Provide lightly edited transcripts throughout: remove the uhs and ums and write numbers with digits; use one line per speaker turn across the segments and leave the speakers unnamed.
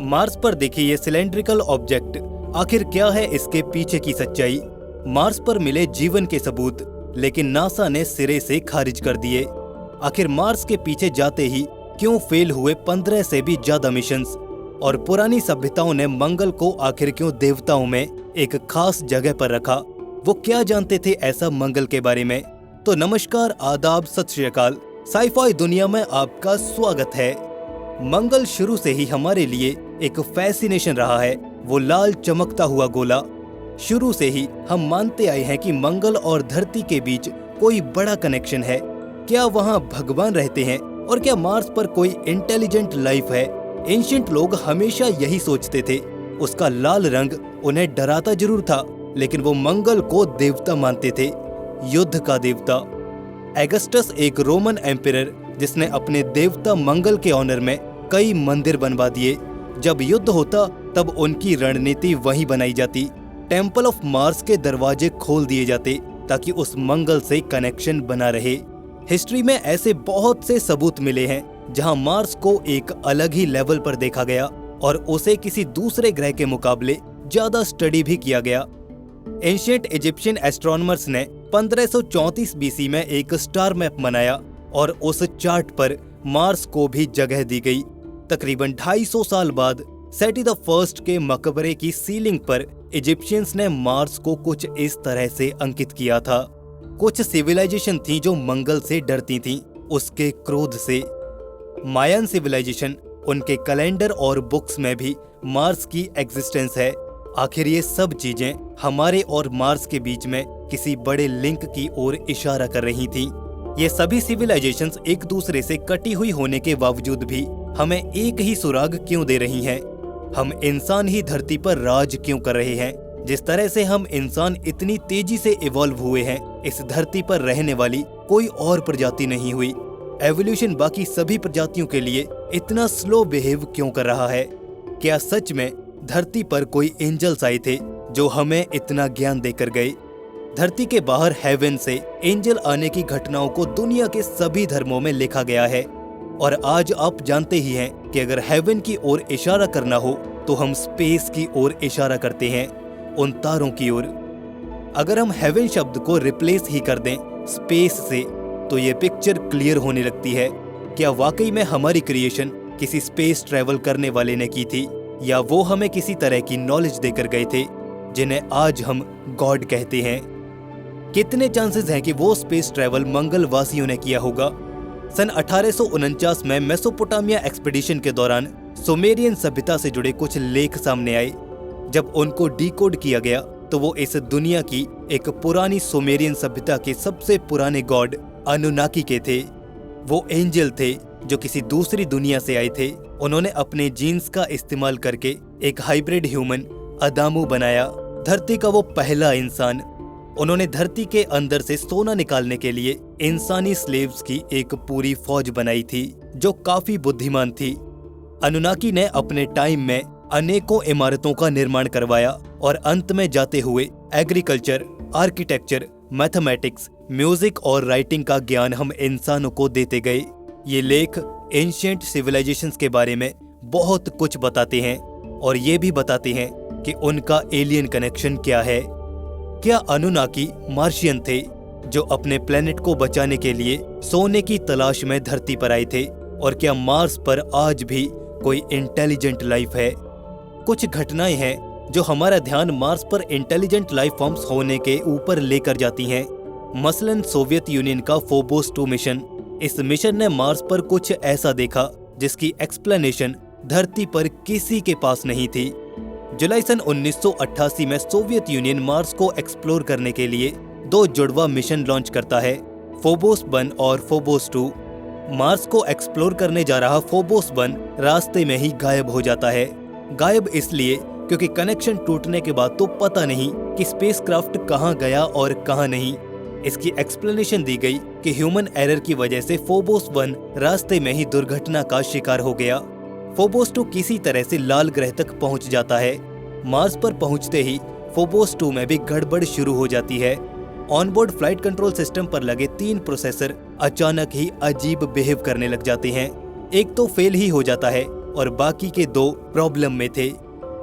Mars पर देखिए ये सिलेंड्रिकल ऑब्जेक्ट, आखिर क्या है इसके पीछे की सच्चाई? मार्स पर मिले जीवन के सबूत, लेकिन नासा ने सिरे से खारिज कर दिए। आखिर मार्स के पीछे जाते ही क्यों फेल हुए 15 से भी ज्यादा मिशंस? और पुरानी सभ्यताओं ने मंगल को आखिर क्यों देवताओं में एक खास जगह पर रखा? वो क्या जानते थे ऐसा मंगल के बारे में? तो नमस्कार, आदाब, सत श्री अकाल। साईफाई दुनिया में आपका स्वागत है। मंगल शुरू से ही हमारे लिए एक फैसिनेशन रहा है, वो लाल चमकता हुआ गोला। शुरू से ही हम मानते आए हैं कि मंगल और धरती के बीच कोई बड़ा कनेक्शन है। क्या वहाँ भगवान रहते हैं? और क्या मार्स पर कोई इंटेलिजेंट लाइफ है? एंशिएंट लोग हमेशा यही सोचते थे। उसका लाल रंग उन्हें डराता जरूर था, लेकिन वो मंगल को देवता मानते थे, युद्ध का देवता। एगस्टस एक रोमन एम्परर जिसने अपने देवता मंगल के ऑनर में कई मंदिर बनवा दिए। जब युद्ध होता तब उनकी रणनीति वहीं बनाई जाती। टेम्पल ऑफ मार्स के दरवाजे खोल दिए जाते ताकि उस मंगल से कनेक्शन बना रहे। हिस्ट्री में ऐसे बहुत से सबूत मिले हैं जहां मार्स को एक अलग ही लेवल पर देखा गया और उसे किसी दूसरे ग्रह के मुकाबले ज्यादा स्टडी भी किया गया। एंशिएंट इजिप्शियन एस्ट्रोनॉमर्स ने 1534 बीसी में एक स्टार मैप बनाया और उस चार्ट पर मार्स को भी जगह दी गई। तकरीबन 250 साल बाद सेटी द फर्स्ट के मकबरे की सीलिंग पर इजिप्शियंस ने मार्स को कुछ इस तरह से अंकित किया था। कुछ सिविलाइजेशन थी जो मंगल से डरती थीं, उसके क्रोध से। मायन सिविलाइजेशन, उनके कैलेंडर और बुक्स में भी मार्स की एग्जिस्टेंस है। आखिर ये सब चीजें हमारे और मार्स के बीच में किसी बड़े लिंक की ओर इशारा कर रही थीं। ये सभी सिविलाइजेशंस एक दूसरे से कटी हुई होने के बावजूद भी हमें एक ही सुराग क्यों दे रही हैं? हम इंसान ही धरती पर राज क्यों कर रहे हैं? जिस तरह से हम इंसान इतनी तेजी से इवॉल्व हुए हैं, इस धरती पर रहने वाली कोई और प्रजाति नहीं हुई। एवोल्यूशन बाकी सभी प्रजातियों के लिए इतना स्लो बिहेव क्यों कर रहा है? क्या सच में धरती पर कोई एंजल्स आए थे जो हमें इतना ज्ञान देकर गए? धरती के बाहर हेवन से एंजल आने की घटनाओं को दुनिया के सभी धर्मों में लिखा गया है। और आज आप जानते ही हैं कि अगर हेवन की ओर इशारा करना हो तो हम स्पेस की ओर इशारा करते हैं, उन तारों की ओर। अगर हम हेवन शब्द को रिप्लेस ही कर दें स्पेस से, तो ये पिक्चर क्लियर होने लगती है। क्या वाकई में हमारी क्रिएशन किसी स्पेस ट्रैवल करने वाले ने की थी, या वो हमें किसी तरह की नॉलेज देकर गए थे जिन्हें आज हम गॉड कहते हैं? कितने चांसेस हैं कि वो स्पेस ट्रैवल मंगल वासियों ने किया होगा? सन 1849 में मेसोपोटामिया एक्सपीडिशन के दौरान सुमेरियन सभ्यता से जुड़े कुछ लेख सामने आए। जब उनको डिकोड किया गया तो वो इस दुनिया की एक पुरानी सुमेरियन सभ्यता के सबसे पुराने गॉड अनुनाकी के थे। वो एंजल थे जो किसी दूसरी दुनिया से आए थे। उन्होंने अपने जीन्स का इस्तेमाल करके एक हाइब्रिड ह्यूमन अदामू बनाया, धरती का वो पहला इंसान। उन्होंने धरती के अंदर से सोना निकालने के लिए इंसानी स्लेव्स की एक पूरी फौज बनाई थी जो काफी बुद्धिमान थी। अनुनाकी ने अपने टाइम में अनेकों इमारतों का निर्माण करवाया और अंत में जाते हुए एग्रीकल्चर, आर्किटेक्चर, मैथमेटिक्स, म्यूजिक और राइटिंग का ज्ञान हम इंसानों को देते गए। ये लेख एंशिएंट सिविलाइजेशंस के बारे में बहुत कुछ बताते हैं और ये भी बताते हैं कि उनका एलियन कनेक्शन क्या है। क्या अनुनाकी मार्शियन थे जो अपने प्लेनेट को बचाने के लिए सोने की तलाश में धरती पर आए थे? और क्या मार्स पर आज भी कोई इंटेलिजेंट लाइफ है? कुछ घटनाएं हैं जो हमारा ध्यान मार्स पर इंटेलिजेंट लाइफ फॉर्म्स होने के ऊपर लेकर जाती हैं। मसलन सोवियत यूनियन का फोबोस 2 मिशन। इस मिशन ने मार्स पर कुछ ऐसा देखा जिसकी एक्सप्लेनेशन धरती पर किसी के पास नहीं थी। जुलाई सन 1988 में सोवियत यूनियन मार्स को एक्सप्लोर करने के लिए 2 जुड़वा मिशन लॉन्च करता है, फोबोस 1 और फोबोस 2। मार्स को एक्सप्लोर करने जा रहा फोबोस 1 रास्ते में ही गायब हो जाता है। गायब इसलिए क्योंकि कनेक्शन टूटने के बाद तो पता नहीं कि स्पेसक्राफ्ट कहां गया और कहां नहीं। इसकी एक्सप्लेनेशन दी गई कि ह्यूमन एरर की वजह से फोबोस 1 रास्ते में ही दुर्घटना का शिकार हो गया। फोबोस 2 किसी तरह से लाल ग्रह तक पहुंच जाता है। मार्स पर पहुंचते ही फोबोस 2 में भी गड़बड़ शुरू हो जाती है। ऑनबोर्ड फ्लाइट कंट्रोल सिस्टम पर लगे 3 प्रोसेसर अचानक ही अजीब बिहेव करने लग जाते हैं। एक तो फेल ही हो जाता है और बाकी के 2 प्रॉब्लम में थे।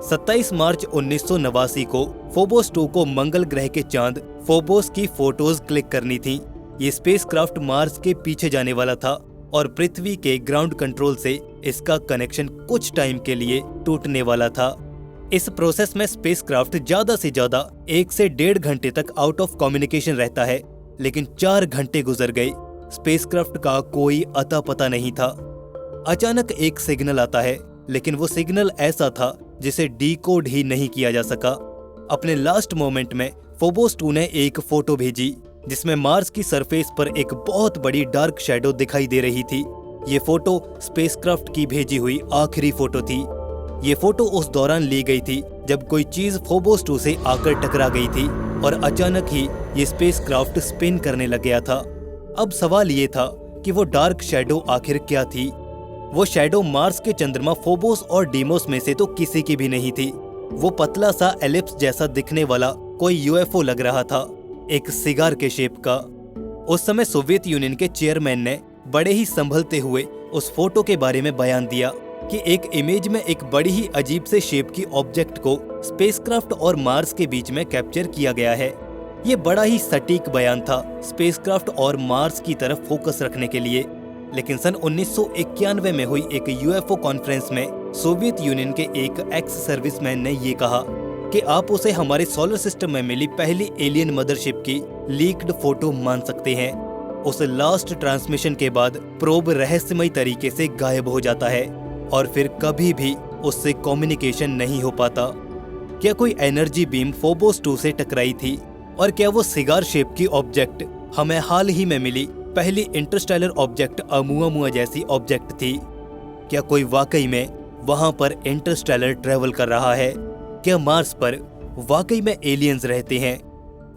27 मार्च 1989 को फोबोस 2 को मंगल ग्रह के चांद फोबोस की फोटोज क्लिक करनी थी। ये स्पेसक्राफ्ट मार्स के पीछे जाने वाला था और पृथ्वी के ग्राउंड कंट्रोल से इसका कनेक्शन कुछ टाइम के लिए टूटने वाला था। इस प्रोसेस में स्पेसक्राफ्ट ज्यादा से ज्यादा 1 से 1.5 घंटे तक आउट ऑफ कम्युनिकेशन रहता है, लेकिन 4 घंटे गुजर गए, स्पेसक्राफ्ट का कोई अता पता नहीं था। अचानक एक सिग्नल आता है, लेकिन वो सिग्नल ऐसा था जिसे डिकोड ही नहीं किया जा सका। अपने लास्ट मोमेंट में फोबोस 2 ने एक फोटो भेजी जिसमें मार्स की सरफेस पर एक बहुत बड़ी डार्क शैडो दिखाई दे रही थी। ये फोटो स्पेसक्राफ्ट की भेजी हुई आखिरी फोटो थी। ये फोटो उस दौरान ली गई थी जब कोई चीज फोबोस 2 से आकर टकरा गई थी और अचानक ही ये स्पेसक्राफ्ट स्पिन करने लग गया था। अब सवाल ये था कि वो डार्क शैडो आखिर क्या थी। वो शैडो मार्स के चंद्रमा फोबोस और डीमोस में से तो किसी की भी नहीं थी। वो पतला सा एलिप्स जैसा दिखने वाला कोई यूएफओ लग रहा था, एक सिगार के शेप का। उस समय सोवियत यूनियन के चेयरमैन ने बड़े ही संभलते हुए उस फोटो के बारे में बयान दिया कि एक इमेज में एक बड़ी ही अजीब से शेप की ऑब्जेक्ट को स्पेसक्राफ्ट और मार्स के बीच में कैप्चर किया गया है। ये बड़ा ही सटीक बयान था स्पेसक्राफ्ट और मार्स की तरफ फोकस रखने के लिए। लेकिन सन 1991 में हुई एक यूएफओ कॉन्फ्रेंस में सोवियत यूनियन के एक एक्स सर्विसमैन ने ये कहा कि आप उसे हमारे सोलर सिस्टम में मिली पहली एलियन मदरशिप की लीक्ड फोटो मान सकते हैं। उस लास्ट ट्रांसमिशन के बाद प्रोब रहस्यमय तरीके से गायब हो जाता है और फिर कभी भी उससे कम्युनिकेशन नहीं हो पाता। क्या कोई एनर्जी बीम फोबोस 2 से टकराई थी? और क्या वो सिगार शेप की ऑब्जेक्ट हमें हाल ही में मिली पहली इंटरस्टेलर ऑब्जेक्ट अमुआमुआ जैसी ऑब्जेक्ट थी? क्या कोई वाकई में वहां पर इंटरस्टेलर ट्रेवल कर रहा है? क्या मार्स पर वाकई में एलियंस रहते हैं?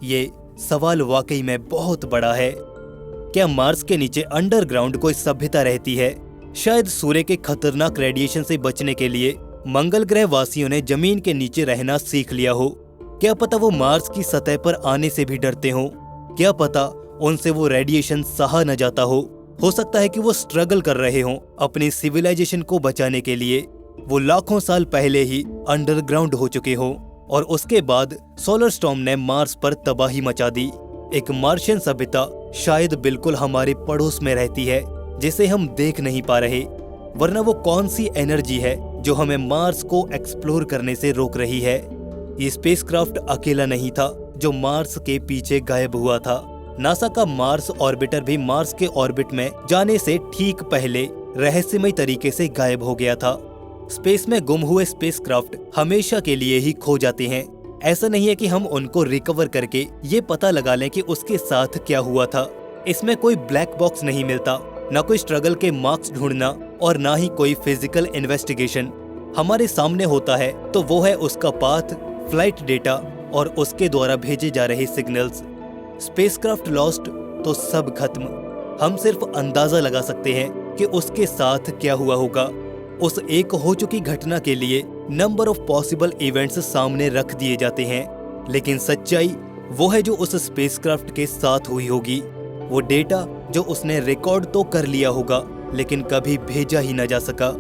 ये सवाल वाकई में बहुत बड़ा है। क्या मार्स के नीचे अंडरग्राउंड कोई सभ्यता रहती है? शायद सूर्य के खतरनाक रेडिएशन से बचने के लिए मंगल ग्रह वासियों ने जमीन के नीचे रहना सीख लिया हो। क्या पता वो मार्स की सतह पर आने से भी डरते हों। क्या पता उनसे वो रेडिएशन सहा न जाता हो सकता है कि वो स्ट्रगल कर रहे हों अपनी सिविलाइजेशन को बचाने के लिए। वो लाखों साल पहले ही अंडरग्राउंड हो चुके हों और उसके बाद सोलर स्टॉर्म ने मार्स पर तबाही मचा दी। एक मार्शियन सभ्यता शायद बिल्कुल हमारे पड़ोस में रहती है जिसे हम देख नहीं पा रहे। वरना वो कौन सी एनर्जी है जो हमें मार्स को एक्सप्लोर करने से रोक रही है? ये स्पेसक्राफ्ट अकेला नहीं था जो मार्स के पीछे गायब हुआ था। नासा का मार्स ऑर्बिटर भी मार्स के ऑर्बिट में जाने से ठीक पहले रहस्यमय तरीके से गायब हो गया था। स्पेस में गुम हुए स्पेसक्राफ्ट हमेशा के लिए ही खो जाते हैं। ऐसा नहीं है कि हम उनको रिकवर करके ये पता लगा लें कि उसके साथ क्या हुआ था। इसमें कोई ब्लैक बॉक्स नहीं मिलता, ना कोई स्ट्रगल के मार्क्स ढूंढना और ना ही कोई फिजिकल इन्वेस्टिगेशन। हमारे सामने होता है तो वो है उसका पाथ, फ्लाइट डेटा और उसके द्वारा भेजे जा रहे सिग्नल्स। स्पेसक्राफ्ट लॉस्ट तो सब खत्म। हम सिर्फ अंदाजा लगा सकते हैं कि उसके साथ क्या हुआ होगा। उस एक हो चुकी घटना के लिए नंबर ऑफ पॉसिबल इवेंट्स सामने रख दिए जाते हैं, लेकिन सच्चाई वो है जो उस स्पेसक्राफ्ट के साथ हुई होगी। वो डेटा जो उसने रिकॉर्ड तो कर लिया होगा लेकिन कभी भेजा ही न जा सका।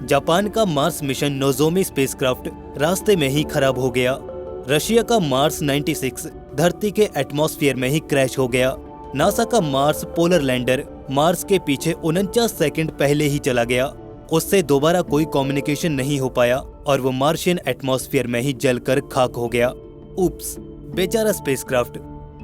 जापान का मार्स मिशन नोजोमी स्पेसक्राफ्ट रास्ते में ही खराब हो गया। रशिया का मार्स 96 धरती के एटमॉस्फेयर में ही क्रैश हो गया। नासा का मार्स पोलर लैंडर मार्स के पीछे 49 सेकंड पहले ही चला गया। उससे दोबारा कोई कम्युनिकेशन नहीं हो पाया और वो मार्शियन एटमॉस्फेयर में ही जलकर खाक हो गया। उप्स, बेचारा स्पेसक्राफ्ट।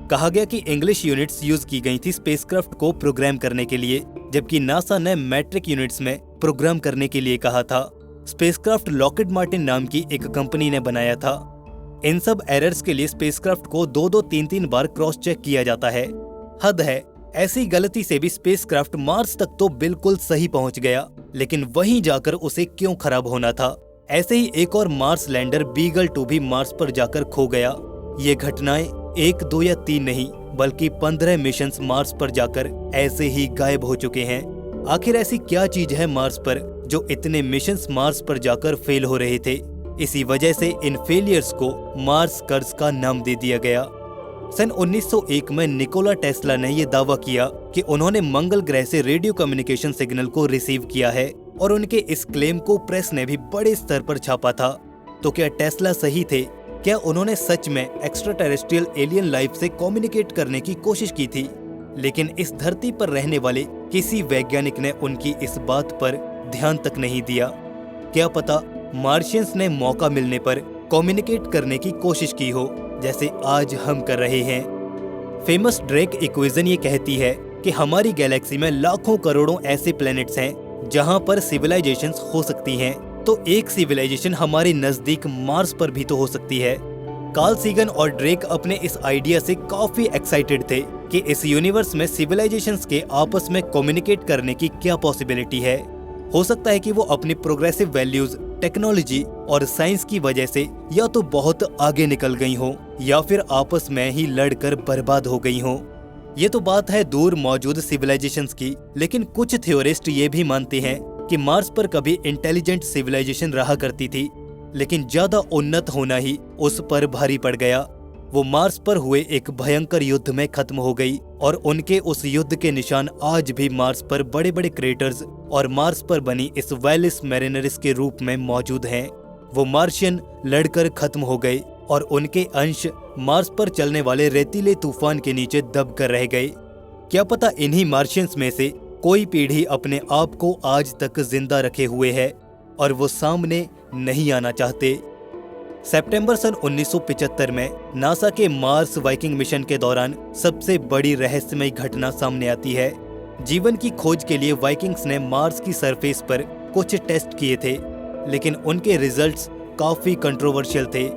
कहा गया कि इंग्लिश यूनिट्स यूज की गई थी स्पेसक्राफ्ट को प्रोग्राम करने के लिए, जबकि नासा ने मैट्रिक यूनिट्स में प्रोग्राम करने के लिए कहा था। स्पेसक्राफ्ट लॉकहीड मार्टिन नाम की एक कंपनी ने बनाया था। इन सब एरर्स के लिए स्पेसक्राफ्ट को 2-3 बार क्रॉस चेक किया जाता है। हद है, ऐसी गलती से भी स्पेसक्राफ्ट मार्स तक तो बिल्कुल सही पहुंच गया, लेकिन वहीं जाकर उसे क्यों खराब होना था? ऐसे ही एक और मार्स लैंडर बीगल 2 भी मार्स पर जाकर खो गया। ये घटनाएं 1, 2 या 3 नहीं बल्कि 15 मिशंस मार्स पर जाकर ऐसे ही गायब हो चुके हैं। आखिर ऐसी क्या चीज है मार्स पर जो इतने मिशंस मार्स पर जाकर फेल हो रहे थे? इसी वजह से इन फेलियर्स को मार्स कर्स का नाम दे दिया गया। सन 1901 में निकोला टेस्ला ने यह दावा किया कि उन्होंने मंगल ग्रह से रेडियो कम्युनिकेशन सिग्नल को रिसीव किया है, और उनके इस क्लेम को प्रेस ने भी बड़े स्तर पर छापा था। तो क्या टेस्ला सही थे? क्या उन्होंने सच में एक्स्ट्रा टेरेस्ट्रियल एलियन लाइफ से कम्युनिकेट करने की कोशिश की थी? लेकिन इस धरती पर रहने वाले किसी वैज्ञानिक ने उनकी इस बात पर ध्यान तक नहीं दिया। क्या पता मार्शियंस ने मौका मिलने पर कम्युनिकेट करने की कोशिश की हो, जैसे आज हम कर रहे हैं। फेमस ड्रेक इक्वेशन ये कहती है कि हमारी गैलेक्सी में लाखों करोड़ों ऐसे प्लैनेट्स हैं जहां पर सिविलाइजेशंस हो सकती हैं। तो एक सिविलाइजेशन हमारे नजदीक मार्स पर भी तो हो सकती है। कार्ल सीगन और ड्रेक अपने इस आइडिया से काफी एक्साइटेड थे कि इस यूनिवर्स में सिविलाइजेशंस के आपस में कम्युनिकेट करने की क्या पॉसिबिलिटी है। हो सकता है कि वो अपनी प्रोग्रेसिव वैल्यूज, टेक्नोलॉजी और साइंस की वजह से या तो बहुत आगे निकल गई हो या फिर आपस में ही लड़कर बर्बाद हो गई हो। ये तो बात है दूर मौजूद सिविलाइजेशंस की, लेकिन कुछ थ्योरिस्ट ये भी मानते हैं कि मार्स पर कभी इंटेलिजेंट सिविलाइजेशन रहा करती थी, लेकिन ज्यादा उन्नत होना ही उस पर भारी पड़ गया। वो मार्स पर हुए एक भयंकर युद्ध में खत्म हो गई और उनके उस युद्ध के निशान आज भी मार्स पर बड़े बड़े क्रेटर्स और मार्स पर बनी इस वैलिस मैरिनरिस के रूप में मौजूद हैं। वो मार्शियन लड़कर खत्म हो गए और उनके अंश मार्स पर चलने वाले रेतीले तूफान के नीचे दब कर रह गए। क्या पता इन्हीं मार्शियंस में से कोई पीढ़ी अपने आप को आज तक जिंदा रखे हुए है और वो सामने नहीं आना चाहते। सितंबर सन 1975 में नासा के मार्स वाइकिंग मिशन के दौरान सबसे बड़ी रहस्यमय घटना सामने आती है। जीवन की खोज के लिए वाइकिंग्स ने मार्स की सरफेस पर कुछ टेस्ट किए थे, लेकिन उनके रिजल्ट्स काफी कंट्रोवर्शियल थे।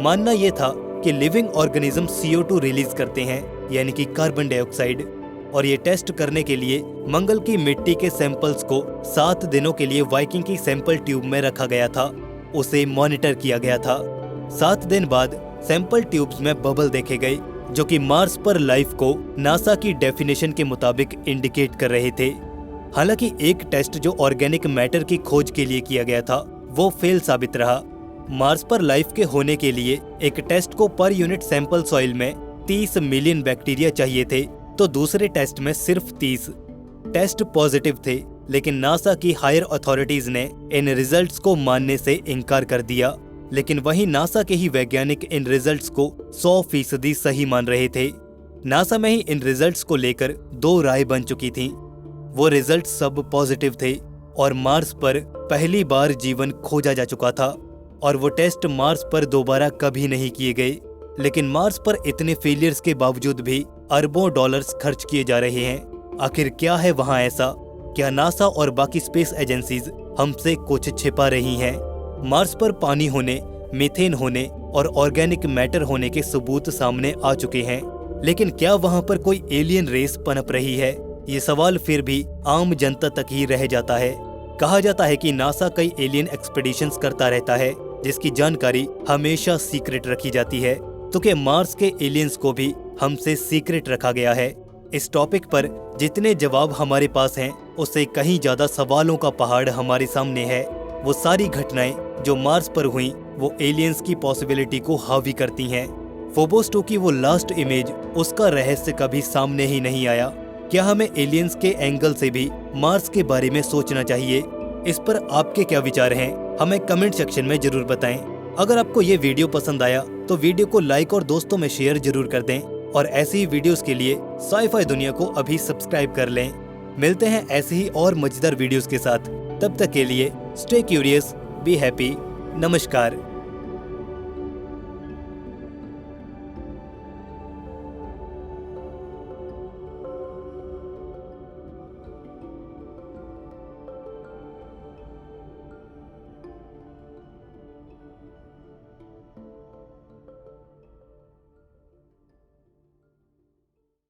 मानना यह था कि लिविंग ऑर्गेनिज्म CO2 रिलीज करते हैं, यानी कि कार्बन डाइऑक्साइड, और ये टेस्ट करने के लिए मंगल की मिट्टी के सैंपल्स को 7 दिनों के लिए वाइकिंग की सैंपल ट्यूब में रखा गया था। उसे मॉनिटर किया गया था। 7 दिन बाद सैंपल ट्यूब्स में बबल देखे गए, जो कि मार्स पर लाइफ को नासा की डेफिनेशन के मुताबिक इंडिकेट कर रहे थे। हालांकि एक टेस्ट जो ऑर्गेनिक मैटर की खोज के लिए किया गया था वो फेल साबित रहा। मार्स पर लाइफ के होने के लिए एक टेस्ट को पर यूनिट सैंपल सॉइल में 30 मिलियन बैक्टीरिया चाहिए थे, तो दूसरे टेस्ट में सिर्फ 30 टेस्ट पॉजिटिव थे। लेकिन नासा की हायर अथॉरिटीज ने इन रिजल्ट्स को मानने से इनकार कर दिया। लेकिन वहीं नासा के ही वैज्ञानिक इन रिजल्ट्स को 100% सही मान रहे थे। नासा में ही इन रिजल्ट्स को लेकर 2 राय बन चुकी थीं। वो रिजल्ट्स सब पॉजिटिव थे और मार्स पर पहली बार जीवन खोजा जा चुका था और वो टेस्ट मार्स पर दोबारा कभी नहीं किए गए। लेकिन मार्स पर इतने फेलियर्स के बावजूद भी अरबों डॉलर्स खर्च किए जा रहे हैं। आखिर क्या है वहां ऐसा? क्या नासा और बाकी स्पेस एजेंसीज हमसे कुछ छिपा रही हैं? मार्स पर पानी होने, मीथेन होने और ऑर्गेनिक मैटर होने के सबूत सामने आ चुके हैं, लेकिन क्या वहां पर कोई एलियन रेस पनप रही है? ये सवाल फिर भी आम जनता तक ही रह जाता है। कहा जाता है कि नासा कई एलियन एक्सपेडिशंस करता रहता है, जिसकी जानकारी हमेशा सीक्रेट रखी जाती है। तो क्या मार्स के एलियंस को भी हमसे सीक्रेट रखा गया है? इस टॉपिक पर जितने जवाब हमारे पास हैं, उससे कहीं ज्यादा सवालों का पहाड़ हमारे सामने है। वो सारी घटनाएं जो मार्स पर हुई वो एलियंस की पॉसिबिलिटी को हावी करती हैं। फोबोस 2 की वो लास्ट इमेज, उसका रहस्य कभी सामने ही नहीं आया। क्या हमें एलियंस के एंगल से भी मार्स के बारे में सोचना चाहिए? इस पर आपके क्या विचार हैं? हमें कमेंट सेक्शन में जरूर बताएं। अगर आपको ये वीडियो पसंद आया तो वीडियो को लाइक और दोस्तों में शेयर जरूर कर दें और ऐसी ही वीडियोस के लिए साई-फाई दुनिया को अभी सब्सक्राइब कर लें। मिलते हैं ऐसे ही और मजेदार वीडियोस के साथ। तब तक के लिए स्टे क्यूरियस, बी हैप्पी। नमस्कार।